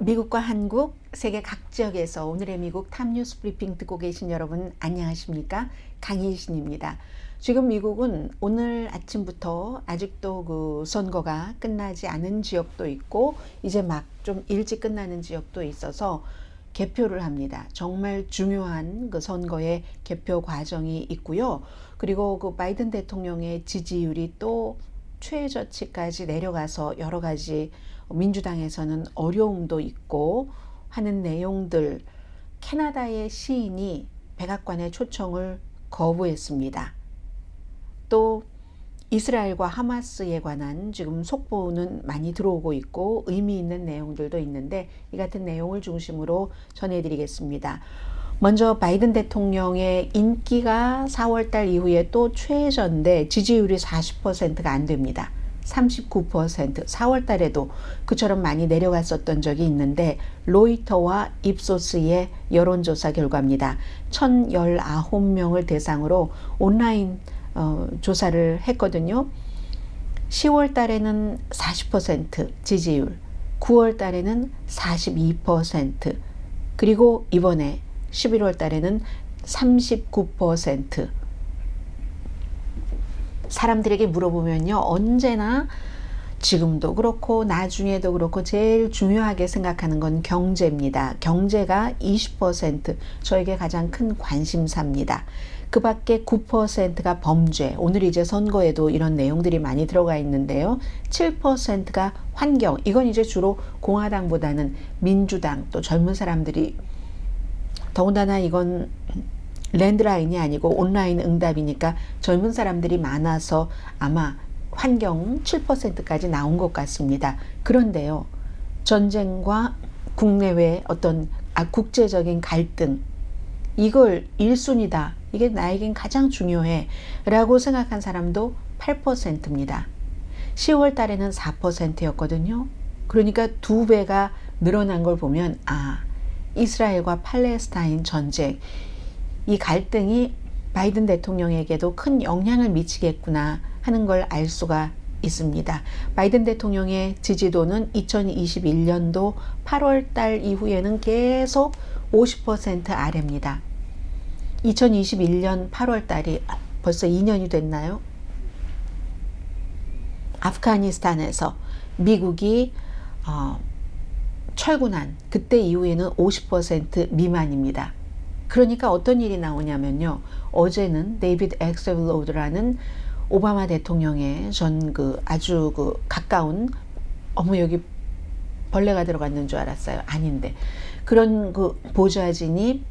미국과 한국, 세계 각 지역에서 오늘의 미국 탑뉴스 브리핑 듣고 계신 여러분 안녕하십니까? 강희신입니다. 지금 미국은 오늘 아침부터 아직도 그 선거가 끝나지 않은 지역도 있고 이제 막 좀 일찍 끝나는 지역도 있어서 개표를 합니다. 정말 중요한 그 선거의 개표 과정이 있고요. 그리고 그 바이든 대통령의 지지율이 또 최저치까지 내려가서 여러 가지 민주당에서는 어려움도 있고 하는 내용들, 캐나다의 시인이 백악관의 초청을 거부했습니다. 또 이스라엘과 하마스에 관한 지금 속보는 많이 들어오고 있고 의미 있는 내용들도 있는데 이 같은 내용을 중심으로 전해드리겠습니다. 먼저 바이든 대통령의 인기가 4월달 이후에 또 최저인데 지지율이 40%가 안 됩니다. 39%, 4월달에도 그처럼 많이 내려갔었던 적이 있는데 로이터와 입소스의 여론조사 결과입니다. 1,019명을 대상으로 온라인 조사를 했거든요. 10월 달에는 40% 지지율, 9월 달에는 42%, 그리고 이번에 11월 달에는 39%. 사람들에게 물어보면요, 언제나 지금도 그렇고 나중에도 그렇고 제일 중요하게 생각하는 건 경제입니다. 경제가 20%, 저에게 가장 큰 관심사입니다. 그 밖에 9%가 범죄, 오늘 이제 선거에도 이런 내용들이 많이 들어가 있는데요. 7%가 환경, 이건 이제 주로 공화당보다는 민주당, 또 젊은 사람들이, 더군다나 이건 랜드라인이 아니고 온라인 응답이니까 젊은 사람들이 많아서 아마 환경 7%까지 나온 것 같습니다. 그런데요, 전쟁과 국내외 어떤 국제적인 갈등, 이걸 1순위다, 이게 나에겐 가장 중요해 라고 생각한 사람도 8%입니다. 10월 달에는 4%였거든요. 그러니까 2배가 늘어난 걸 보면 이스라엘과 팔레스타인 전쟁, 이 갈등이 바이든 대통령에게도 큰 영향을 미치겠구나 하는 걸 알 수가 있습니다. 바이든 대통령의 지지도는 2021년도 8월 달 이후에는 계속 50% 아래입니다. 2021년 8월 달이 벌써 2년이 됐나요? 아프가니스탄에서 미국이 철군한 그때 이후에는 50% 미만입니다. 그러니까 어떤 일이 나오냐면요, 어제는 데이비드 엑셀로드라는 오바마 대통령의 전 아주 가까운, 여기 벌레가 들어갔는 줄 알았어요. 아닌데, 그런 보좌진이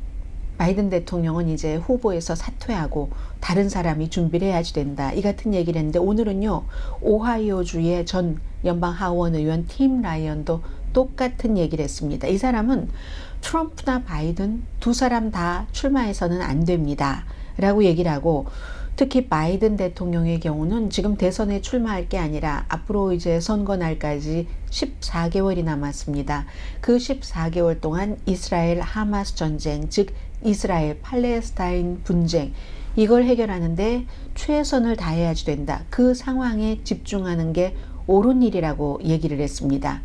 바이든 대통령은 이제 후보에서 사퇴하고 다른 사람이 준비를 해야지 된다, 이 같은 얘기를 했는데, 오늘은요 오하이오주의 전 연방 하원 의원 팀 라이언도 똑같은 얘기를 했습니다. 이 사람은 트럼프나 바이든 두 사람 다 출마해서는 안 됩니다 라고 얘기를 하고, 특히 바이든 대통령의 경우는 지금 대선에 출마할 게 아니라 앞으로 이제 선거 날까지 14개월이 남았습니다. 그 14개월 동안 이스라엘 하마스 전쟁, 즉 이스라엘 팔레스타인 분쟁, 이걸 해결하는데 최선을 다해야지 된다, 그 상황에 집중하는 게 옳은 일이라고 얘기를 했습니다.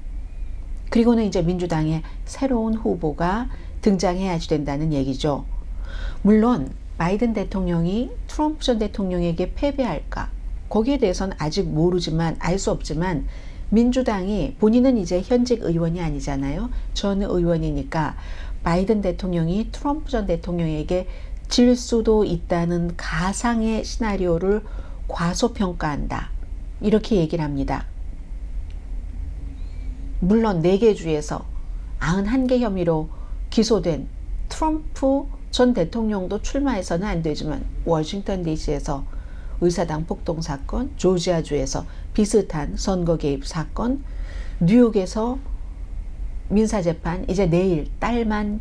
그리고는 이제 민주당의 새로운 후보가 등장해야지 된다는 얘기죠. 물론 바이든 대통령이 트럼프 전 대통령에게 패배할까, 거기에 대해서는 아직 모르지만, 알 수 없지만, 민주당이, 본인은 이제 현직 의원이 아니잖아요. 전 의원이니까 바이든 대통령이 트럼프 전 대통령에게 질 수도 있다는 가상의 시나리오를 과소평가한다, 이렇게 얘기를 합니다. 물론 4개 주에서 91개 혐의로 기소된 트럼프 전 대통령도 출마해서는 안 되지만, 워싱턴 DC에서 의사당 폭동 사건, 조지아주에서 비슷한 선거 개입 사건, 뉴욕에서 민사재판, 이제 내일 딸만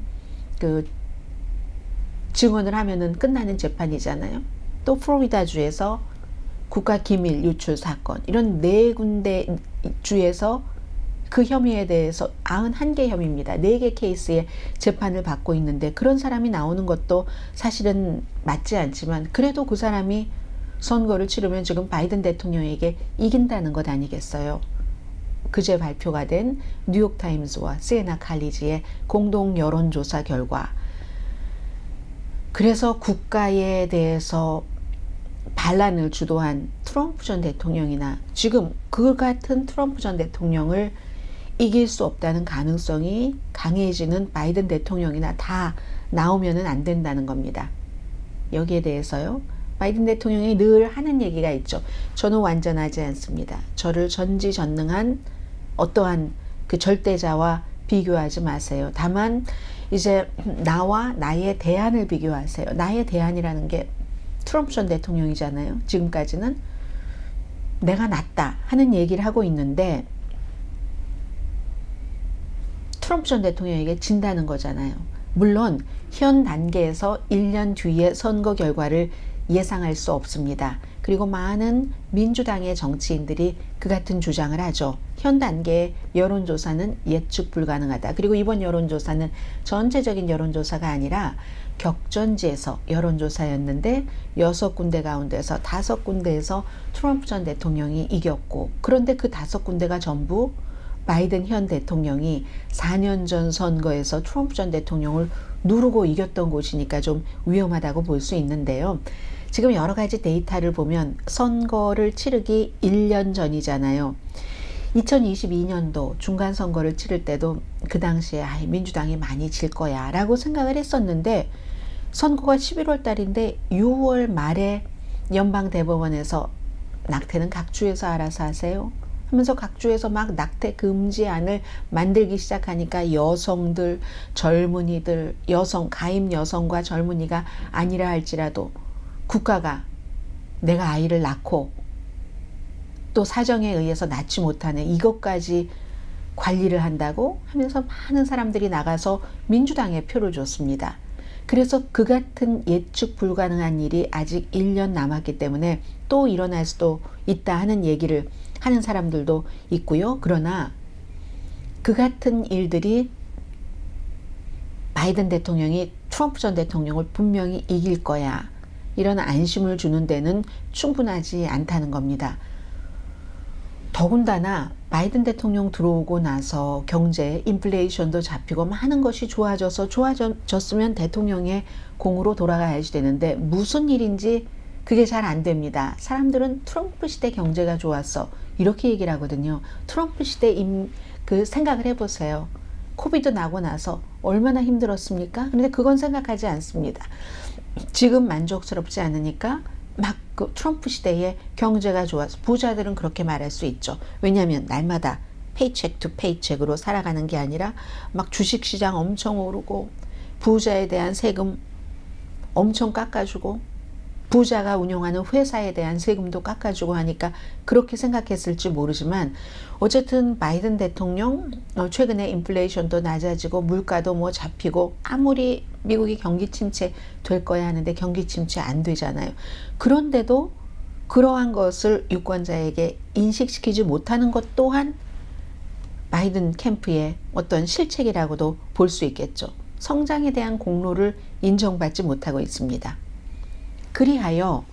증언을 하면은 끝나는 재판이잖아요. 또 플로리다주에서 국가기밀 유출 사건, 이런 4군데 주에서 그 혐의에 대해서 91개 혐의입니다. 4개 케이스에 재판을 받고 있는데, 그런 사람이 나오는 것도 사실은 맞지 않지만, 그래도 그 사람이 선거를 치르면 지금 바이든 대통령에게 이긴다는 것 아니겠어요? 그제 발표가 된 뉴욕타임스와 시에나 칼리지의 공동 여론조사 결과, 그래서 국가에 대해서 반란을 주도한 트럼프 전 대통령이나 지금 그 같은 트럼프 전 대통령을 이길 수 없다는 가능성이 강해지는 바이든 대통령이나 다 나오면은 안 된다는 겁니다. 여기에 대해서요, 바이든 대통령이 늘 하는 얘기가 있죠. 저는 완전하지 않습니다. 저를 전지전능한 어떠한 그 절대자와 비교하지 마세요. 다만 이제 나와 나의 대안을 비교하세요. 나의 대안이라는 게 트럼프 전 대통령이잖아요. 지금까지는 내가 낫다 하는 얘기를 하고 있는데 트럼프 전 대통령에게 진다는 거잖아요. 물론 현 단계에서 1년 뒤의 선거 결과를 예상할 수 없습니다. 그리고 많은 민주당의 정치인들이 그 같은 주장을 하죠. 현 단계의 여론조사는 예측 불가능하다. 그리고 이번 여론조사는 전체적인 여론조사가 아니라 격전지에서 여론조사였는데 6군데 가운데서 5군데에서 트럼프 전 대통령이 이겼고, 그런데 그 5군데가 전부 바이든 현 대통령이 4년 전 선거에서 트럼프 전 대통령을 누르고 이겼던 곳이니까 좀 위험하다고 볼 수 있는데요. 지금 여러 가지 데이터를 보면 선거를 치르기 1년 전이잖아요. 2022년도 중간선거를 치를 때도 그 당시에 민주당이 많이 질 거야 라고 생각을 했었는데, 선거가 11월 달인데 6월 말에 연방대법원에서 낙태는 각 주에서 알아서 하세요 하면서 각 주에서 막 낙태 금지안을 만들기 시작하니까 여성들, 젊은이들, 가임 여성과 젊은이가 아니라 할지라도 국가가 내가 아이를 낳고 또 사정에 의해서 낳지 못하는 이것까지 관리를 한다고 하면서 많은 사람들이 나가서 민주당에 표를 줬습니다. 그래서 그 같은 예측 불가능한 일이 아직 1년 남았기 때문에 또 일어날 수도 있다 하는 얘기를 하는 사람들도 있고요. 그러나 그 같은 일들이 바이든 대통령이 트럼프 전 대통령을 분명히 이길 거야, 이런 안심을 주는 데는 충분하지 않다는 겁니다. 더군다나 바이든 대통령 들어오고 나서 경제, 인플레이션도 잡히고 많은 것이 좋아졌으면 대통령의 공으로 돌아가야지 되는데 무슨 일인지 그게 잘 안 됩니다. 사람들은 트럼프 시대 경제가 좋았어 이렇게 얘기를 하거든요. 트럼프 시대 그 생각을 해보세요. 코비드 나고 나서 얼마나 힘들었습니까? 그런데 그건 생각하지 않습니다. 지금 만족스럽지 않으니까 막 그 트럼프 시대에 경제가 좋아서 부자들은 그렇게 말할 수 있죠. 왜냐하면 날마다 페이첵 투 페이첵으로 살아가는 게 아니라 막 주식시장 엄청 오르고 부자에 대한 세금 엄청 깎아주고 부자가 운영하는 회사에 대한 세금도 깎아주고 하니까 그렇게 생각했을지 모르지만, 어쨌든 바이든 대통령 최근에 인플레이션도 낮아지고 물가도 뭐 잡히고, 아무리 미국이 경기 침체 될 거야 하는데 경기 침체 안 되잖아요. 그런데도 그러한 것을 유권자에게 인식시키지 못하는 것 또한 바이든 캠프의 어떤 실책이라고도 볼 수 있겠죠. 성장에 대한 공로를 인정받지 못하고 있습니다. 그리하여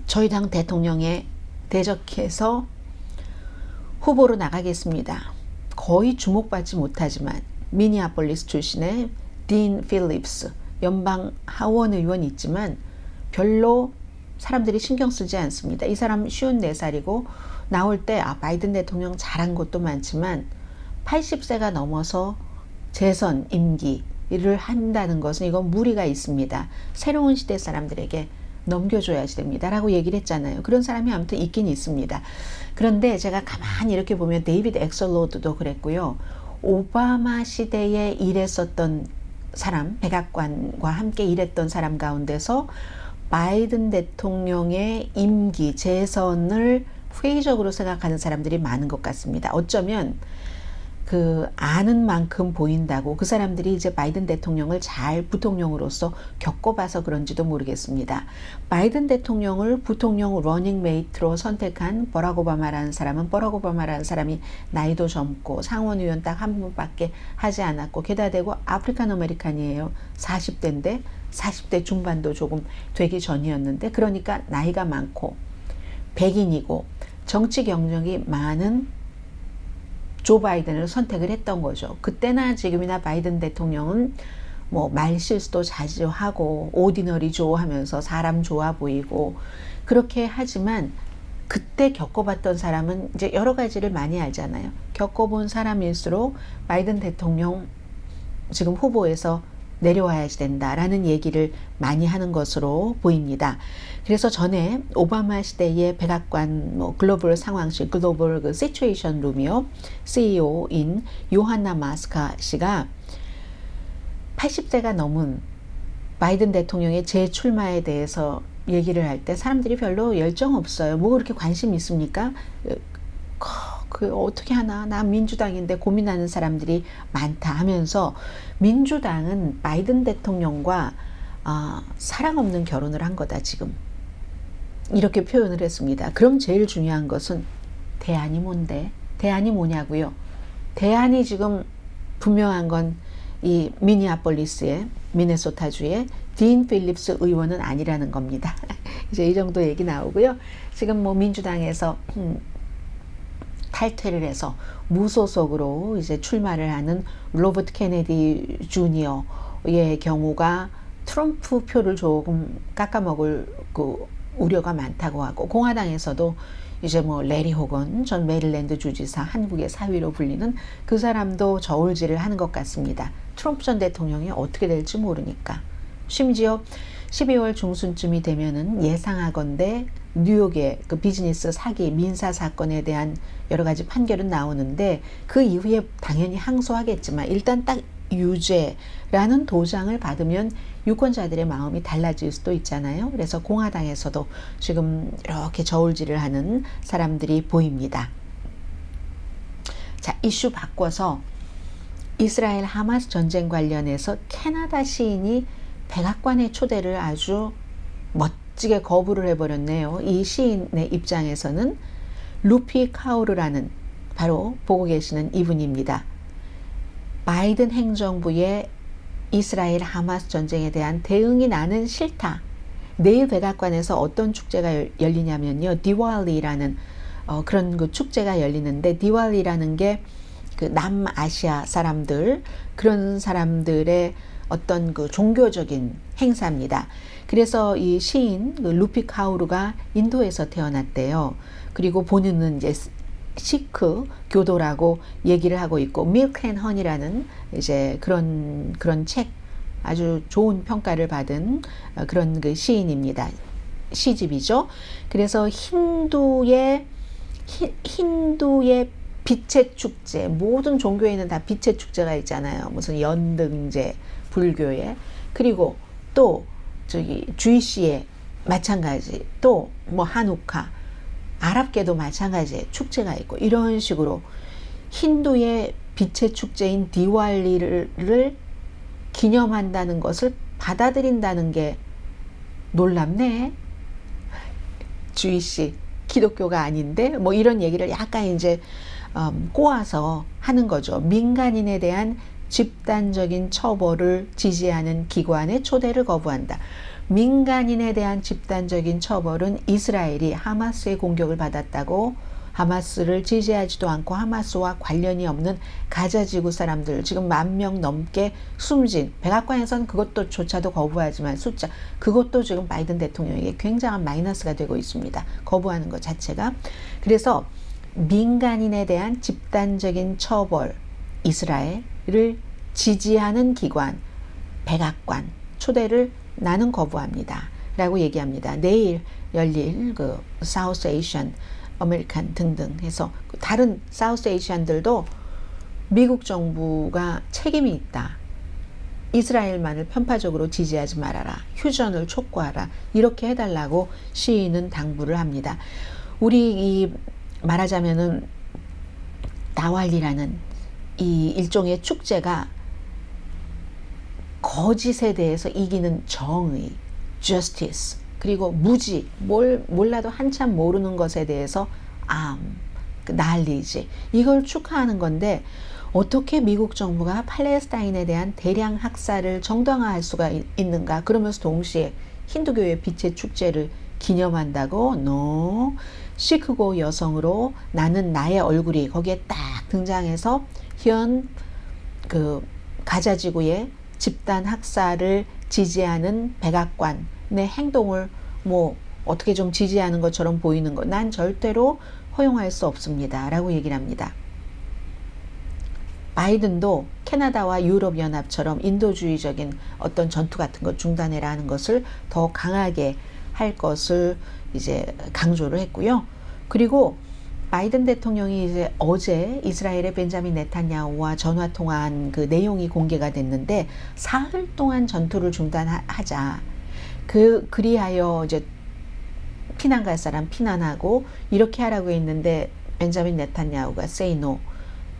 저희 당 대통령에 대적해서 후보로 나가겠습니다. 거의 주목받지 못하지만 미니애폴리스 출신의 딘 필립스 연방 하원 의원 있지만 별로 사람들이 신경 쓰지 않습니다. 이 사람 54살이고 나올 때 바이든 대통령 잘한 것도 많지만 80세가 넘어서 재선 임기를 한다는 것은 이건 무리가 있습니다. 새로운 시대 사람들에게 넘겨줘야지 됩니다 라고 얘기를 했잖아요. 그런 사람이 아무튼 있긴 있습니다. 그런데 제가 가만히 이렇게 보면 데이비드 엑셀로드도 그랬고요. 오바마 시대에 일했었던 사람, 백악관과 함께 일했던 사람 가운데서 바이든 대통령의 임기, 재선을 회의적으로 생각하는 사람들이 많은 것 같습니다. 어쩌면 그 아는 만큼 보인다고 그 사람들이 이제 바이든 대통령을 잘 부통령으로서 겪어봐서 그런지도 모르겠습니다. 바이든 대통령을 부통령 러닝메이트로 선택한 버락 오바마라는 사람이 나이도 젊고 상원의원 딱 한 분밖에 하지 않았고 게다 대고 아프리칸 아메리칸이에요. 40대인데 40대 중반도 조금 되기 전이었는데, 그러니까 나이가 많고 백인이고 정치 경력이 많은 조 바이든을 선택을 했던 거죠. 그때나 지금이나 바이든 대통령은 뭐 말실수도 자주 하고 오디너리 조 하면서 사람 좋아 보이고 그렇게 하지만 그때 겪어봤던 사람은 이제 여러 가지를 많이 알잖아요. 겪어본 사람일수록 바이든 대통령 지금 후보에서 내려와야 된다라는 얘기를 많이 하는 것으로 보입니다. 그래서 전에 오바마 시대의 백악관 뭐 글로벌 상황실 글로벌 그 시츄에이션 룸이요 CEO인 요한나 마스카 씨가 80세가 넘은 바이든 대통령의 재출마에 대해서 얘기를 할 때 사람들이 별로 열정 없어요. 뭐 그렇게 관심 있습니까? 그 어떻게 하나 나 민주당인데 고민하는 사람들이 많다 하면서 민주당은 바이든 대통령과 사랑 없는 결혼을 한 거다 지금 이렇게 표현을 했습니다. 그럼 제일 중요한 것은 대안이 뭔데? 대안이 뭐냐고요? 대안이 지금 분명한 건 이 미니애폴리스의 미네소타주의 딘 필립스 의원은 아니라는 겁니다. 이제 이 정도 얘기 나오고요. 지금 뭐 민주당에서 탈퇴를 해서 무소속으로 이제 출마를 하는 로버트 케네디 주니어의 경우가 트럼프 표를 조금 깎아먹을 그 우려가 많다고 하고 공화당에서도 이제 뭐 레리 호건 전 메릴랜드 주지사 한국의 사위로 불리는 그 사람도 저울질을 하는 것 같습니다. 트럼프 전 대통령이 어떻게 될지 모르니까. 심지어 12월 중순쯤이 되면은 예상하건대 뉴욕의 그 비즈니스 사기 민사 사건에 대한 여러 가지 판결은 나오는데 그 이후에 당연히 항소하겠지만 일단 딱 유죄라는 도장을 받으면 유권자들의 마음이 달라질 수도 있잖아요. 그래서 공화당에서도 지금 이렇게 저울질을 하는 사람들이 보입니다. 자, 이슈 바꿔서 이스라엘 하마스 전쟁 관련해서 캐나다 시인이 백악관의 초대를 아주 멋지게 거부를 해버렸네요. 이 시인의 입장에서는 루피 카우르라는 바로 보고 계시는 이분입니다. 바이든 행정부의 이스라엘 하마스 전쟁에 대한 대응이 나는 싫다. 내일 백악관에서 어떤 축제가 열리냐면요. 디왈리라는 그런 그 축제가 열리는데 디왈리라는 게 그 남아시아 사람들 그런 사람들의 어떤 그 종교적인 행사입니다. 그래서 이 시인 그 루피 카우르가 인도에서 태어났대요. 그리고 본인은 이제 시크 교도라고 얘기를 하고 있고 밀크 앤 허니라는 이제 그런 책 아주 좋은 평가를 받은 그런 그 시인입니다. 시집이죠. 그래서 힌두의 빛의 축제, 모든 종교에는 다 빛의 축제가 있잖아요. 무슨 연등제, 불교에. 그리고 또 저기 주이시에 마찬가지, 또 뭐 한우카, 아랍계도 마찬가지 축제가 있고 이런 식으로 힌두의 빛의 축제인 디왈리를 기념한다는 것을 받아들인다는 게 놀랍네. 주이시 기독교가 아닌데 뭐 이런 얘기를 약간 이제 꼬아서 하는 거죠. 민간인에 대한 집단적인 처벌을 지지하는 기관의 초대를 거부한다. 민간인에 대한 집단적인 처벌은 이스라엘이 하마스의 공격을 받았다고 하마스를 지지하지도 않고 하마스와 관련이 없는 가자 지구 사람들 지금 10,000명 넘게 숨진 백악관에서는 그것도조차도 거부하지만 숫자 그것도 지금 바이든 대통령에게 굉장한 마이너스가 되고 있습니다. 거부하는 것 자체가. 그래서 민간인에 대한 집단적인 처벌 이스라엘을 지지하는 기관 백악관 초대를 나는 거부합니다 라고 얘기합니다. 내일 열릴 그 사우스 에이션 아메리칸 등등 해서 다른 사우스 에이시안들도 미국 정부가 책임이 있다. 이스라엘만을 편파적으로 지지하지 말아라. 휴전을 촉구하라. 이렇게 해달라고 시인은 당부를 합니다. 우리 이 말하자면은 나왈리라는 이 일종의 축제가 거짓에 대해서 이기는 정의, justice, 그리고 무지, 뭘 몰라도 한참 모르는 것에 대해서 knowledge, 이걸 축하하는 건데 어떻게 미국 정부가 팔레스타인에 대한 대량 학살을 정당화할 수가 있는가? 그러면서 동시에 힌두교의 빛의 축제를 기념한다고? No. 시크고 여성으로 나는 나의 얼굴이 거기에 딱 등장해서 현 가자지구의 집단 학살을 지지하는 백악관의 행동을 뭐 어떻게 좀 지지하는 것처럼 보이는 것, 난 절대로 허용할 수 없습니다 라고 얘기를 합니다. 바이든도 캐나다와 유럽연합처럼 인도주의적인 어떤 전투 같은 것 중단해라 하는 것을 더 강하게 할 것을 이제 강조를 했고요. 그리고 바이든 대통령이 이제 어제 이스라엘의 벤자민 네탄야후와 전화 통화한 그 내용이 공개가 됐는데 사흘 동안 전투를 중단하자. 그리하여 이제 피난 갈 사람 피난하고 이렇게 하라고 했는데 벤자민 네탄야후가 say no.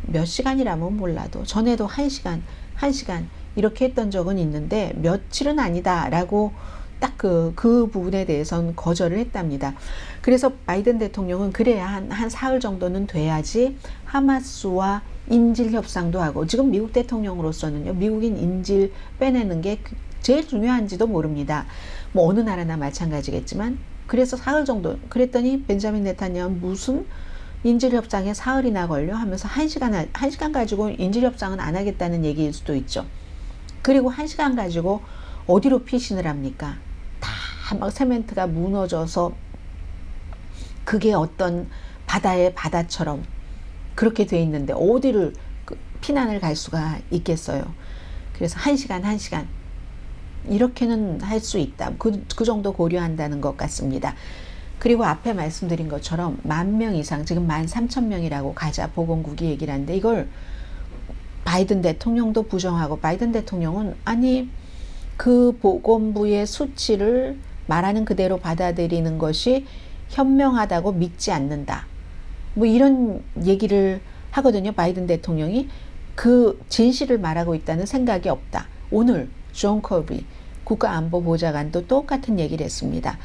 몇 시간이라면 몰라도 전에도 1시간 이렇게 했던 적은 있는데 며칠은 아니다 라고 딱 그 부분에 대해서는 거절을 했답니다. 그래서 바이든 대통령은 그래야 한 사흘 정도는 돼야지 하마스와 인질 협상도 하고, 지금 미국 대통령으로서는요, 미국인 인질 빼내는 게 제일 중요한지도 모릅니다. 뭐 어느 나라나 마찬가지겠지만, 그래서 사흘 정도, 그랬더니 벤자민 네탄야후는 무슨 인질협상에 사흘이나 걸려 하면서 1시간 가지고 인질협상은 안 하겠다는 얘기일 수도 있죠. 그리고 1시간 가지고 어디로 피신을 합니까? 다 막 세멘트가 무너져서 그게 어떤 바다의 바다처럼 그렇게 돼 있는데 어디를 피난을 갈 수가 있겠어요. 그래서 1시간 이렇게는 할 수 있다. 그 정도 고려한다는 것 같습니다. 그리고 앞에 말씀드린 것처럼 10,000명 이상, 지금 13,000명이라고 가자 보건국이 얘기를 하는데, 이걸 바이든 대통령도 부정하고, 바이든 대통령은 아니 그 보건부의 수치를 말하는 그대로 받아들이는 것이 현명하다고 믿지 않는다. 뭐 이런 얘기를 하거든요. 바이든 대통령이 그 진실을 말하고 있다는 생각이 없다. 오늘 존 커비 국가안보보좌관도 똑같은 얘기를 했습니다.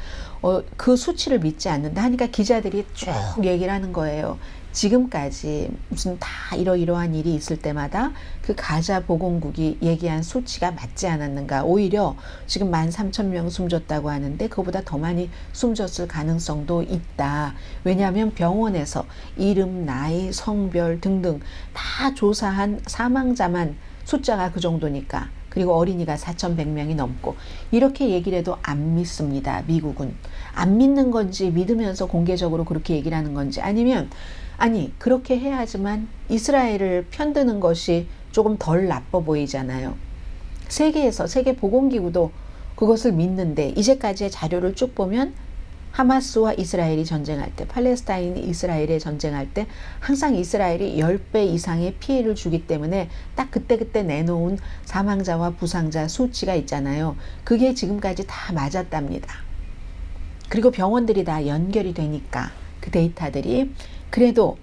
그 수치를 믿지 않는다 하니까 기자들이 쭉 얘기를 하는 거예요. 지금까지 무슨 다 이러이러한 일이 있을 때마다 그 가자 보건국이 얘기한 수치가 맞지 않았는가. 오히려 지금 13,000명 숨졌다고 하는데 그보다 더 많이 숨졌을 가능성도 있다. 왜냐하면 병원에서 이름, 나이, 성별 등등 다 조사한 사망자만 숫자가 그 정도니까. 그리고 어린이가 4,100명이 넘고, 이렇게 얘기를 해도 안 믿습니다. 미국은. 안 믿는 건지 믿으면서 공개적으로 그렇게 얘기를 하는 건지, 아니면 아니 그렇게 해야지만 이스라엘을 편드는 것이 조금 덜 나빠 보이잖아요. 세계에서 세계보건기구도 그것을 믿는데, 이제까지의 자료를 쭉 보면 하마스와 이스라엘이 전쟁할 때, 팔레스타인이 이스라엘에 전쟁할 때 항상 이스라엘이 10배 이상의 피해를 주기 때문에 딱 그때 내놓은 사망자와 부상자 수치가 있잖아요. 그게 지금까지 다 맞았답니다. 그리고 병원들이 다 연결이 되니까 그 데이터들이. 그래도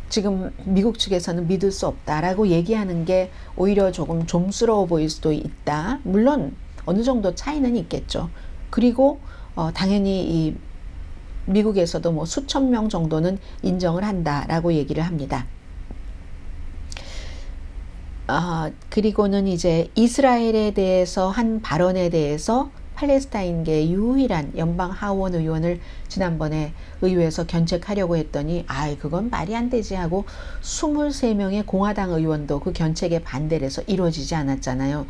지금 미국 측에서는 믿을 수 없다라고 얘기하는 게 오히려 조금 좀스러워 보일 수도 있다. 물론 어느 정도 차이는 있겠죠. 그리고 당연히 이 미국에서도 뭐 수천 명 정도는 인정을 한다라고 얘기를 합니다. 그리고는 이제 이스라엘에 대해서 한 발언에 대해서 팔레스타인계 유일한 연방 하원 의원을 지난번에 의회에서 견책하려고 했더니 그건 말이 안 되지 하고 23명의 공화당 의원도 그 견책에 반대를 해서 이루어지지 않았잖아요.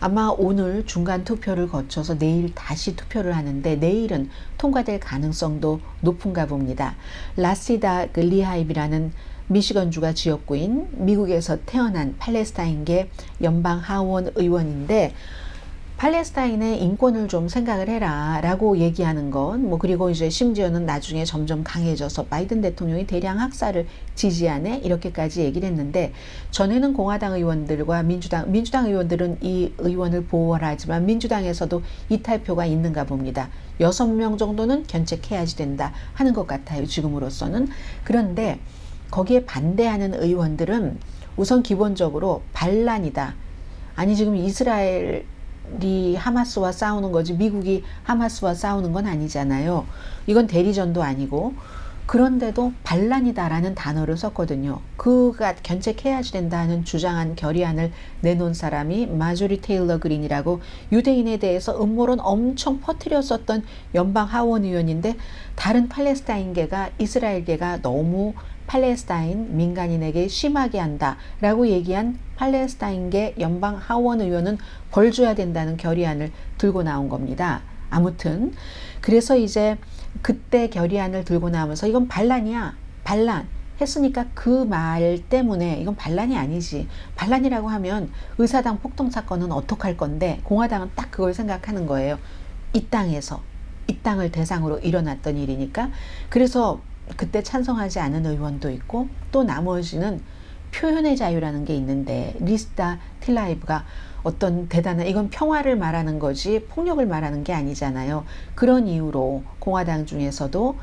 아마 오늘 중간 투표를 거쳐서 내일 다시 투표를 하는데 내일은 통과될 가능성도 높은가 봅니다. 라시다 리하입이라는 미시건주가 지역구인 미국에서 태어난 팔레스타인계 연방 하원 의원인데, 팔레스타인의 인권을 좀 생각을 해라 라고 얘기하는 건 뭐, 그리고 이제 심지어는 나중에 점점 강해져서 바이든 대통령이 대량 학살을 지지하네 이렇게까지 얘기를 했는데, 전에는 공화당 의원들과 민주당 의원들은 이 의원을 보호하지만 민주당에서도 이탈표가 있는가 봅니다. 6명 정도는 견책해야지 된다 하는 것 같아요, 지금으로서는. 그런데 거기에 반대하는 의원들은 우선 기본적으로 반란이다. 아니 지금 이스라엘이 하마스와 싸우는 거지 미국이 하마스와 싸우는 건 아니잖아요. 이건 대리전도 아니고 그런데도 반란이다라는 단어를 썼거든요. 그가 견책해야지 된다는 주장한 결의안을 내놓은 사람이 마조리 테일러 그린이라고 유대인에 대해서 음모론 엄청 퍼뜨렸었던 연방 하원 의원인데, 다른 팔레스타인계가 이스라엘계가 너무 팔레스타인 민간인에게 심하게 한다라고 얘기한 팔레스타인계 연방 하원 의원은 벌 줘야 된다는 결의안을 들고 나온 겁니다. 아무튼 그래서 이제 그때 결의안을 들고 나오면서 이건 반란이야, 반란 했으니까 그 말 때문에 이건 반란이 아니지, 반란이라고 하면 의사당 폭동 사건은 어떡할 건데, 공화당은 딱 그걸 생각하는 거예요. 이 땅에서, 이 땅을 대상으로 일어났던 일이니까. 그래서 그때 찬성하지 않은 의원도 있고, 또 나머지는 표현의 자유라는 게 있는데, 리스타 틸라이브가 어떤 대단한, 이건 평화를 말하는 거지 폭력을 말하는 게 아니잖아요. 그런 이유로 공화당 중에서도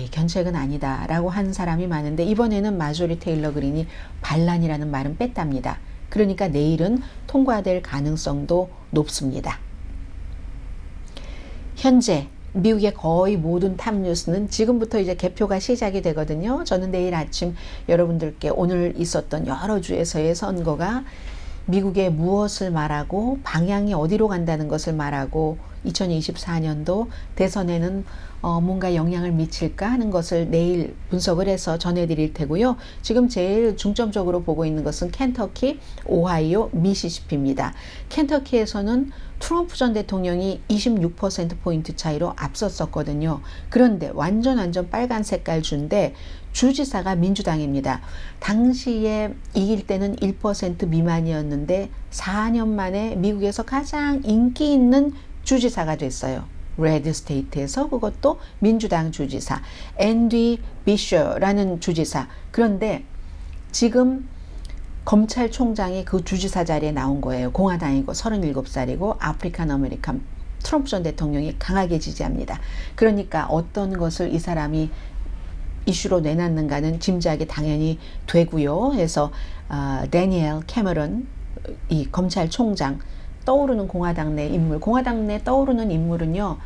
견책은 아니다 라고 한 사람이 많은데, 이번에는 마조리 테일러 그린이 반란이라는 말은 뺐답니다. 그러니까 내일은 통과될 가능성도 높습니다. 현재 미국의 거의 모든 탑뉴스는 지금부터 이제 개표가 시작이 되거든요. 저는 내일 아침 여러분들께 오늘 있었던 여러 주에서의 선거가 미국의 무엇을 말하고 방향이 어디로 간다는 것을 말하고 2024년도 대선에는 뭔가 영향을 미칠까 하는 것을 내일 분석을 해서 전해드릴 테고요. 지금 제일 중점적으로 보고 있는 것은 켄터키, 오하이오, 미시시피입니다. 켄터키에서는 트럼프 전 대통령이 26%포인트 차이로 앞섰었거든요. 그런데 완전 빨간 색깔 주인데 주지사가 민주당입니다. 당시에 이길 때는 1% 미만이었는데 4년 만에 미국에서 가장 인기 있는 주지사가 됐어요. 레드 스테이트에서, 그것도 민주당 주지사 앤디 비셔라는 주지사. 그런데 지금 검찰총장이 그 주지사 자리에 나온 거예요. 공화당이고 37살이고 아프리칸 아메리칸, 트럼프 전 대통령이 강하게 지지합니다. 그러니까 어떤 것을 이 사람이 이슈로 내놨는가는 짐작이 당연히 되고요. 해서 데니엘 캐머런 이 검찰총장, 떠오르는 공화당 내 인물, 공화당 내 떠오르는 인물은요,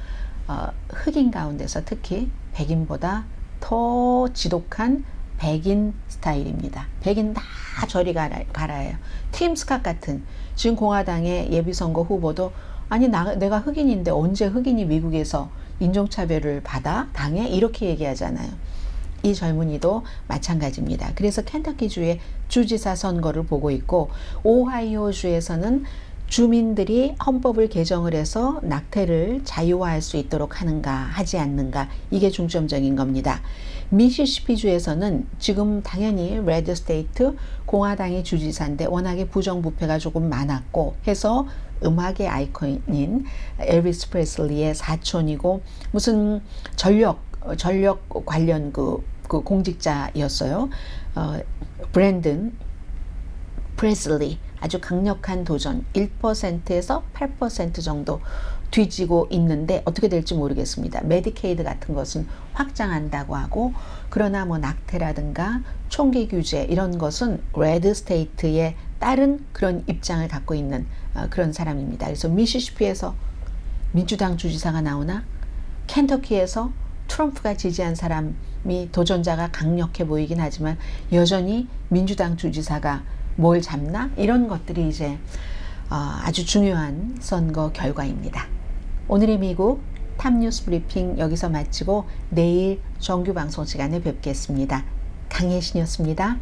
흑인 가운데서 특히 백인보다 더 지독한 백인 스타일입니다. 백인 다 저리 가라예요. 팀 스캇 같은, 지금 공화당의 예비선거 후보도 아니 내가 흑인인데 언제 흑인이 미국에서 인종차별을 당해? 이렇게 얘기하잖아요. 이 젊은이도 마찬가지입니다. 그래서 켄터키주의 주지사 선거를 보고 있고, 오하이오주에서는 주민들이 헌법을 개정을 해서 낙태를 자유화할 수 있도록 하는가 하지 않는가, 이게 중점적인 겁니다. 미시시피주에서는 지금 당연히 레드 스테이트 공화당이 주지사인데 워낙에 부정부패가 조금 많았고 해서 음악의 아이콘인 엘비스 프레슬리의 사촌이고 무슨 전력 관련 그 공직자였어요. 브랜든 프레슬리, 아주 강력한 도전, 1%에서 8% 정도 뒤지고 있는데 어떻게 될지 모르겠습니다. 메디케이드 같은 것은 확장한다고 하고, 그러나 뭐 낙태라든가 총기 규제 이런 것은 레드 스테이트에 따른 그런 입장을 갖고 있는 그런 사람입니다. 그래서 미시시피에서 민주당 주지사가 나오나, 켄터키에서 트럼프가 지지한 사람이 도전자가 강력해 보이긴 하지만 여전히 민주당 주지사가 뭘 잡나? 이런 것들이 이제 아주 중요한 선거 결과입니다. 오늘의 미국 탑뉴스 브리핑 여기서 마치고 내일 정규 방송 시간에 뵙겠습니다. 강혜신이었습니다.